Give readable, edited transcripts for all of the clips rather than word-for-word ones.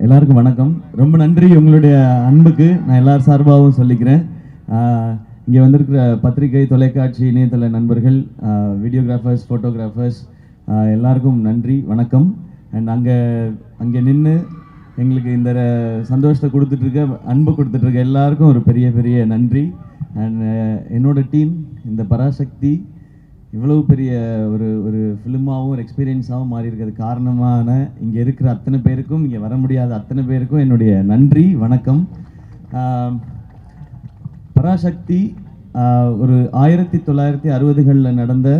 எல்லாருக்கும் வணக்கம். ரொம்ப நன்றி உங்களுடைய அன்புக்கு நான் எல்லார் சார்பாகவும் சொல்லிக்கிறேன். இங்கே வந்திருக்கிற பத்திரிகை, தொலைக்காட்சி, இணையதள நண்பர்கள், வீடியோகிராஃபர்ஸ், ஃபோட்டோகிராஃபர்ஸ் எல்லாருக்கும் நன்றி, வணக்கம். அண்ட் அங்கே நின்று எங்களுக்கு இந்த சந்தோஷத்தை கொடுத்துட்ருக்க, அன்பு கொடுத்துட்ருக்க எல்லாருக்கும் ஒரு பெரிய பெரிய நன்றி. அண்ட் என்னோட டீம் இந்த பராசக்தி இவ்வளவு பெரிய ஒரு ஃபிலிமாகவும் ஒரு எக்ஸ்பீரியன்ஸாகவும் மாறி இருக்கிறது காரணமான இங்கே இருக்கிற அத்தனை பேருக்கும், இங்கே வர முடியாத அத்தனை பேருக்கும் என்னுடைய நன்றி, வணக்கம். பராசக்தி ஒரு 1960களில் நடந்த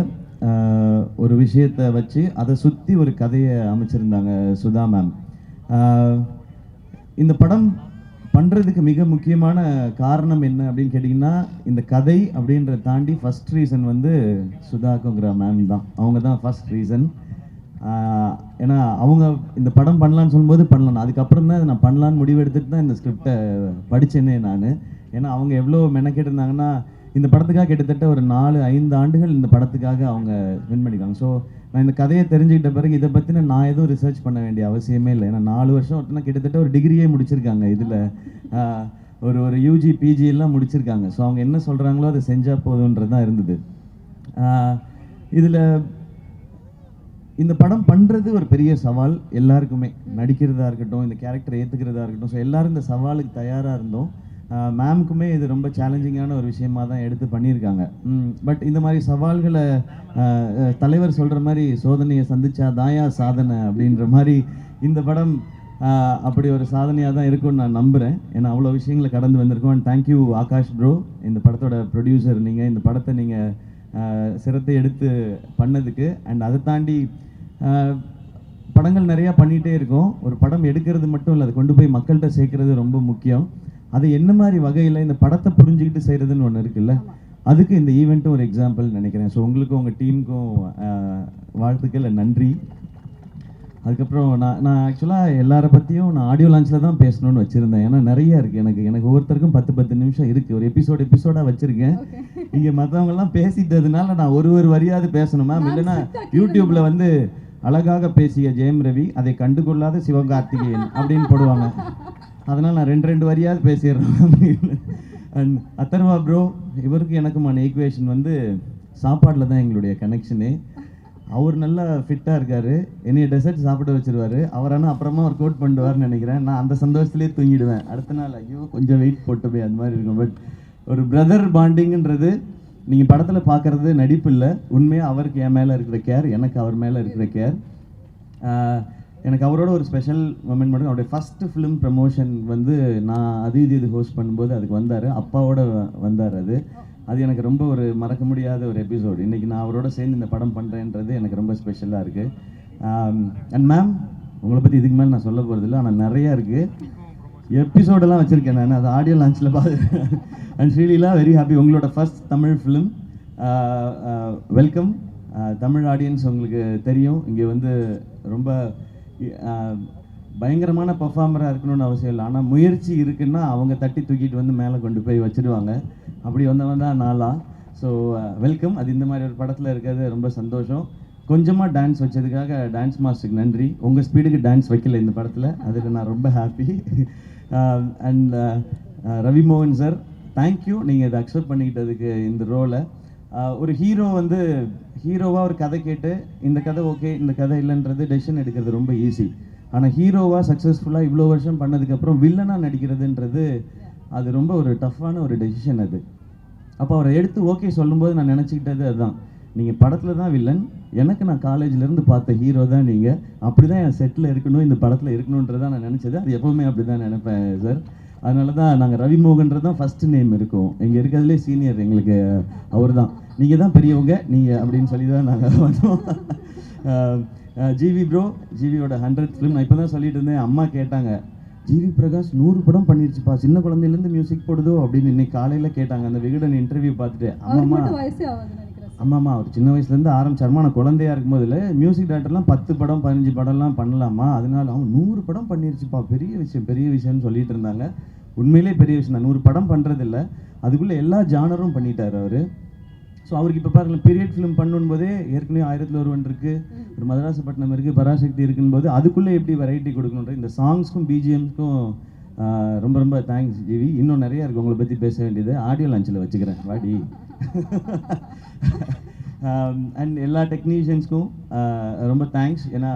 ஒரு விஷயத்தை வச்சு அதை சுற்றி ஒரு கதையை அமைச்சிருந்தாங்க சுதா மேம். இந்த படம் பண்ணுறதுக்கு மிக முக்கியமான காரணம் என்ன அப்படின்னு கேட்டிங்கன்னா, இந்த கதை அப்படின்றத தாண்டி ஃபஸ்ட் ரீசன் வந்து சுதாக்குங்கிற மேம் தான். அவங்க தான் ஃபஸ்ட் ரீசன். ஏன்னா அவங்க இந்த படம் பண்ணலான்னு சொல்லும்போது பண்ணலாம், அதுக்கப்புறம் தான் நான் பண்ணலான்னு முடிவெடுத்துட்டு தான் இந்த ஸ்கிரிப்டை படித்தேனே நான். ஏன்னா அவங்க எவ்வளோ மெனக்கெட்டு இருந்தாங்கன்னா, இந்த படத்துக்காக கிட்டத்தட்ட ஒரு 4-5 ஆண்டுகள் இந்த படத்துக்காக அவங்க ஸ்பெண்ட் பண்ணிக்காங்க. ஸோ நான் இந்த கதையை தெரிஞ்சுக்கிட்ட பிறகு இதை பற்றின நான் எதுவும் ரிசர்ச் பண்ண வேண்டிய அவசியமே இல்லை. ஏன்னா 4 வருஷம் ஒருத்தனா கிட்டத்தட்ட ஒரு டிகிரியே முடிச்சிருக்காங்க, இதில் ஒரு யூஜி பிஜி எல்லாம் முடிச்சிருக்காங்க. ஸோ அவங்க என்ன சொல்கிறாங்களோ அதை செஞ்சால் போதுன்றது தான் இருந்தது. இதில் இந்த படம் பண்ணுறது ஒரு பெரிய சவால் எல்லாருக்குமே, நடிக்கிறதா இருக்கட்டும், இந்த கேரக்டரை ஏற்றுக்கிறதா இருக்கட்டும். ஸோ எல்லோரும் இந்த சவாலுக்கு தயாராக இருந்தோம். மேம்க்குமே இது ரொம்ப சேலஞ்சிங்கான ஒரு விஷயமாக தான் எடுத்து பண்ணியிருக்காங்க. பட் இந்த மாதிரி சவால்களை தலைவர் சொல்கிற மாதிரி சோதனையை சந்திச்சா தாயா சாதனை அப்படின்ற மாதிரி இந்த படம் அப்படி ஒரு சாதனையாக தான் இருக்கும்னு நான் நம்புகிறேன். ஏன்னா அவ்வளோ விஷயங்களை கடந்து வந்திருக்கோம். அண்ட் தேங்க்யூ ஆகாஷ் ப்ரோ, இந்த படத்தோட ப்ரொடியூசர் நீங்கள், இந்த படத்தை நீங்கள் சிரத்தை எடுத்து பண்ணதுக்கு. அண்ட் அதை தாண்டி படங்கள் நிறையா பண்ணிகிட்டே இருக்கோம். ஒரு படம் எடுக்கிறது மட்டும் இல்லை, அதை கொண்டு போய் மக்கள்கிட்ட சேர்க்கறது ரொம்ப முக்கியம். அது என்ன மாதிரி வகையில் இந்த படத்தை புரிஞ்சுக்கிட்டு செய்கிறதுன்னு ஒன்று இருக்குல்ல, அதுக்கு இந்த ஈவெண்ட்டும் ஒரு எக்ஸாம்பிள் நினைக்கிறேன். ஸோ உங்களுக்கும் உங்கள் டீமுக்கும் வாழ்த்துக்கள், நன்றி. அதுக்கப்புறம் நான் ஆக்சுவலாக எல்லாரை பற்றியும் நான் ஆடியோ லான்ச்சில் தான் பேசணும்னு வச்சுருந்தேன். ஏன்னா நிறையா இருக்குது, எனக்கு ஒவ்வொருத்தருக்கும் 10 நிமிஷம் இருக்குது. ஒரு எபிசோடாக வச்சுருக்கேன். இங்கே மற்றவங்கெல்லாம் பேசிட்டதுனால நான் ஒரு வரியாவது பேசணும் மேம், இல்லைன்னா யூடியூப்பில் வந்து அழகாக பேசிய ஜெயம் ரவி அதை கண்டுகொள்ளாத சிவகார்த்திகேயன் அப்படின்னு போடுவாங்க. அதனால் நான் 2 வரியாவது பேசிடுறேன். அண்ட் அத்தர்வா ப்ரோ, இவருக்கு எனக்குமான ஈக்குவேஷன் வந்து சாப்பாட்டில் தான் எங்களுடைய கனெக்ஷனு. அவர் நல்லா ஃபிட்டாக இருக்கார், என்னைய டெசர்ட் சாப்பிட வச்சுருவார். அவர் ஆனால் அப்புறமா ஒரு கோட் பண்ணுவார்னு நினைக்கிறேன். நான் அந்த சந்தோஷத்துலேயே தூங்கிடுவேன். அடுத்த நாள் ஐயோ கொஞ்சம் வெயிட் போட்டு போய் அந்த மாதிரி இருக்கும். பட் ஒரு பிரதர் பாண்டிங்கிறது நீங்கள் படத்தில் பார்க்குறது நடிப்பு இல்லை, உண்மையாக அவருக்கு என் மேலே இருக்கிற கேர், எனக்கு அவர் மேலே இருக்கிற கேர். எனக்கு அவரோட ஒரு ஸ்பெஷல் மொமெண்ட் மட்டும், அவருடைய ஃபஸ்ட்டு ஃபிலிம் ப்ரமோஷன் வந்து நான் இது ஹோஸ்ட் பண்ணும்போது அதுக்கு வந்தார், அப்பாவோட வந்தார். அது எனக்கு ரொம்ப ஒரு மறக்க முடியாத ஒரு எபிசோடு. இன்றைக்கி நான் அவரோட சேர்ந்து இந்த படம் பண்ணுறேன்றது எனக்கு ரொம்ப ஸ்பெஷலாக இருக்குது. அண்ட் மேம், உங்களை பற்றி இதுக்கு மேலே நான் சொல்ல போகிறதில்ல, ஆனால் நிறையா இருக்குது, எபிசோடெல்லாம் வச்சுருக்கேன் நான், அது ஆடியோ லான்ச்சில் பார்த்து. அண்ட் ஸ்ரீலீலா, வெரி ஹாப்பி, உங்களோட first Tamil film. Welcome. Tamil audience உங்களுக்கு தெரியும், இங்கே வந்து ரொம்ப பயங்கரமான பர்ஃபார்மராக இருக்கணும்னு அவசியம் இல்லை, ஆனால் முயற்சி இருக்குன்னா அவங்க தட்டி தூக்கிட்டு வந்து மேலே கொண்டு போய் வச்சுடுவாங்க. அப்படி வந்தவன் தான் நாளா. So welcome. அது இந்த மாதிரி ஒரு படத்தில் இருக்கிறது ரொம்ப சந்தோஷம். கொஞ்சமாக டான்ஸ் வச்சதுக்காக டான்ஸ் மாஸ்டருக்கு நன்றி. உங்கள் ஸ்பீடுக்கு டான்ஸ் வைக்கல இந்த படத்தில், அதுக்கு நான் ரொம்ப ஹாப்பி. அண்ட் ரவி மோகன் சார், தேங்க்யூ, நீங்கள் இதை அக்செப்ட் பண்ணிக்கிட்டதுக்கு இந்த ரோலை. ஒரு ஹீரோ வந்து ஹீரோவாக ஒரு கதை கேட்டு இந்த கதை ஓகே, இந்த கதை இல்லைன்றது டெசிஷன் எடுக்கிறது ரொம்ப ஈஸி. ஆனால் ஹீரோவாக சக்ஸஸ்ஃபுல்லாக இவ்வளோ வருஷம் பண்ணதுக்கப்புறம் வில்லனாக நடிக்கிறதுன்றது அது ரொம்ப ஒரு டஃப்பான ஒரு டெசிஷன் அது. அப்போ அவரை எடுத்து ஓகே சொல்லும்போது நான் நினச்சிக்கிட்டது அதுதான், நீங்கள் படத்தில் தான் வில்லன், எனக்கு நான் காலேஜ்லேருந்து பார்த்த ஹீரோ தான் நீங்கள், அப்படி தான் என் செட்டில் இருக்கணும், இந்த படத்தில் இருக்கணுன்றதான் நான் நினச்சது. அது எப்போவுமே அப்படி தான் நினைப்பேன் சார். அதனால தான் நாங்கள் ரவி மோகன்றது தான் ஃபஸ்ட்டு நேம் இருக்கும், இங்கே இருக்கிறதுலே சீனியர் எங்களுக்கு அவர் தான், நீங்கள் தான் பெரியவங்க நீங்கள் அப்படின்னு சொல்லி தான் நாங்கள் வந்தோம். ஜிவி ப்ரோ, ஜிவியோட 100th ஃபிலிம். நான் இப்போ தான் சொல்லிட்டு இருந்தேன், அம்மா கேட்டாங்க, ஜிவி பிரகாஷ் 100 படம் பண்ணிருச்சுப்பா, சின்ன குழந்தையிலேருந்து மியூசிக் போடுதோ அப்படின்னு இன்னைக்கு காலையில் கேட்டாங்க. அந்த விகடன் இன்டர்வியூ பார்த்துட்டு, அம்மாம்மா அவர் சின்ன வயசுலேருந்து ஆரம்பிச்சாருமா, நான் குழந்தையா இருக்கும்போதில் மியூசிக் டேரக்டர்லாம் 10 படம் 15 படம்லாம் பண்ணலாமா, அதனால அவன் 100 படம் பண்ணிருச்சுப்பா, பெரிய விஷயம்னு சொல்லிட்டு இருந்தாங்க. உண்மையிலே பெரிய விஷயம் தான், 100 படம் பண்ணுறதில்ல, அதுக்குள்ளே எல்லா ஜானரும் பண்ணிட்டார் அவர். ஸோ அவருக்கு இப்போ பாருங்கள் பீரியட் ஃபிலிம் பண்ணும்போதே ஏற்கனவே 1001 இருக்குது, ஒரு மதராசப்பட்டினம் இருக்குது, பராசக்தி இருக்கும்போது அதுக்குள்ளே எப்படி வெரைட்டி கொடுக்கணுன்ற இந்த சாங்ஸ்க்கும் பிஜிஎம்ஸ்க்கும் ரொம்ப ரொம்ப தேங்க்ஸ் ஜிவி. இன்னும் நிறையா இருக்குது உங்களை பற்றி பேச வேண்டியது, ஆடியோ லான்ச்சில் வச்சுக்கிறேன் வாடி. அண்ட் எல்லா டெக்னீஷியன்ஸ்க்கும் ரொம்ப தேங்க்ஸ். ஏன்னா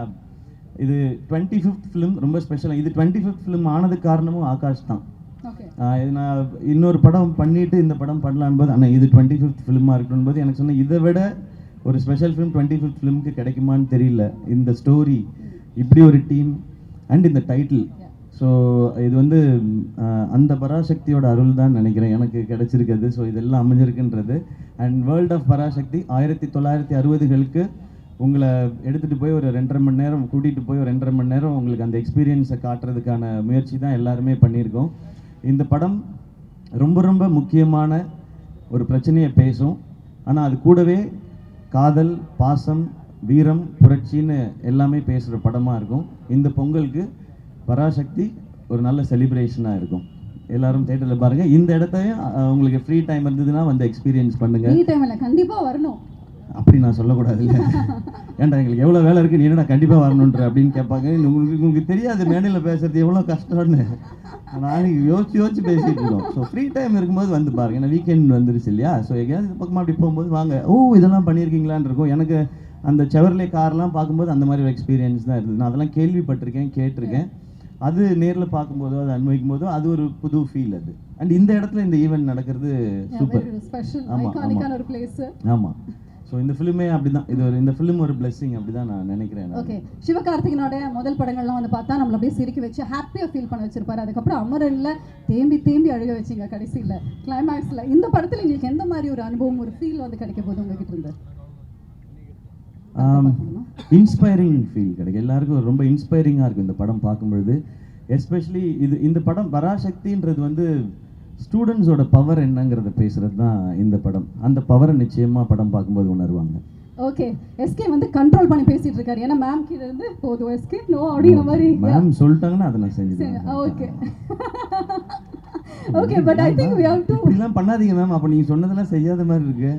இது 25th ஃபிலிம், ரொம்ப ஸ்பெஷலாக. இது 25th ஃபிலிம் ஆனதுக்கு காரணமும் ஆகாஷ் தான். நான் இன்னொரு படம் பண்ணிட்டு இந்த படம் பண்ணலான் போது ஆனால் இது 25th ஃபிலிமாக இருக்கணும் போது எனக்கு சொன்ன இதை விட ஒரு ஸ்பெஷல் ஃபிலிம் 25th ஃபிலிமுக்கு கிடைக்குமான்னு தெரியல. இந்த ஸ்டோரி, இப்படி ஒரு டீம் அண்ட் இந்த டைட்டில். ஸோ இது வந்து அந்த பராசக்தியோட அருள் தான் நினைக்கிறேன் எனக்கு கிடைச்சிருக்குது. ஸோ இதெல்லாம் அமைஞ்சிருக்குன்றது. அண்ட் வேர்ல்ட் ஆஃப் பராசக்தி 1960களுக்கு உங்களை எடுத்துகிட்டு போய் ஒரு 2.5 மணி நேரம் கூட்டிகிட்டு போய் ஒரு 2.5 மணி நேரம் உங்களுக்கு அந்த எக்ஸ்பீரியன்ஸை காட்டுறதுக்கான முயற்சி தான் எல்லாருமே பண்ணியிருக்கோம். இந்த படம் ரொம்ப ரொம்ப முக்கியமான ஒரு பிரச்சனையை பேசும். ஆனால் அது கூடவே காதல், பாசம், வீரம், புரட்சின்னு எல்லாமே பேசுகிற படமாக இருக்கும். இந்த பொங்கலுக்கு பராசக்தி ஒரு நல்ல செலிப்ரேஷனாக இருக்கும். எல்லாரும் தேட்டரில் பாருங்கள். இந்த இடத்தையும் உங்களுக்கு ஃப்ரீ டைம் இருந்ததுன்னா வந்து எக்ஸ்பீரியன்ஸ் பண்ணுங்கள். ஃப்ரீ டைமில் கண்டிப்பாக வரணும் அப்படி நான் சொல்லக்கூடாது இல்லை. ஏன்டா எங்களுக்கு எவ்வளோ வேலை இருக்குது, நீ என்னடா கண்டிப்பாக வரணுன்ற அப்படின்னு கேட்பாங்க. உங்களுக்கு தெரியாது மேடையில் பேசுறது எவ்வளோ கஷ்டம்னு. நாளைக்கு யோசிச்சு பேசிகிட்டு இருக்கோம். ஸோ ஃப்ரீ டைம் இருக்கும்போது வந்து பாருங்கள். ஏன்னா வீக்கெண்ட் வந்துருச்சு இல்லையா. ஸோ எங்கேயாவது இந்த பக்கமாக அப்படி போகும்போது வாங்க, ஓ இதெல்லாம் பண்ணியிருக்கீங்களான் இருக்கும். எனக்கு அந்த செவர்லே கார்லாம் பார்க்கும்போது அந்த மாதிரி ஒரு எக்ஸ்பீரியன்ஸ் தான் இருந்தது. நான் அதெல்லாம் கேள்விப்பட்டிருக்கேன், கேட்டிருக்கேன். அது நேரில் பார்க்கும்போதோ அதை அனுபவிக்கும் போதோ அது ஒரு புது ஃபீல் அது. அண்ட் இந்த இடத்துல இந்த ஈவெண்ட் நடக்கிறது சூப்பர். ஆமாம். ஸோ இந்த ஃபிலிமே அப்படி தான். இந்த ஃபிலிம் ஒரு பிளெஸிங் அப்படி தான் நான் நினைக்கிறேன். ஓகே, சிவகார்த்திகனோட முதல் படங்கள்லாம் வந்து பார்த்தா நம்மள அப்படியே சிரிக்க வச்சு ஹாப்பியாக ஃபீல் பண்ண வச்சிருப்பாரு. அதுக்கப்புறம் அமரனில் தேம்பி அழுக வச்சிங்க கடைசியில் கிளைமேக்ஸில். இந்த படத்தில் உங்களுக்கு எந்த மாதிரி ஒரு அனுபவம், ஒரு ஃபீல் வந்து கிடைக்க போது உங்ககிட்ட இருந்து? இன்ஸ்பைரிங் ஃபீல் கிடைக்கும். எல்லாருக்கும் ரொம்ப இன்ஸ்பைரிங்காக இருக்கும் இந்த படம் பார்க்கும்பொழுது. எஸ்பெஷலி இந்த படம் பராசக்தின்றது வந்து ஸ்டூடெண்ட்ஸோட பவர் என்னங்கிறத பேசுறது தான் இந்த படம். அந்த பவரை நிச்சயமாக படம் பார்க்கும்போது உணர்வாங்க. ஓகே, எஸ்கே வந்து கண்ட்ரோல் பண்ணி பேசிட்டு இருக்காரு. ஏன்னா மேம் கிட்ட இருந்து போதும் எஸ்கே நோ அப்படிங்கிற மாதிரி மேம் சொல்லிட்டாங்கன்னா அதை நான் செஞ்சுட்டேன். Okay okay, but I think we have to இப்படிலாம் பண்ணாதீங்க மேம். அப்போ நீங்கள் சொன்னதெல்லாம் செய்யாத மாதிரி இருக்கு.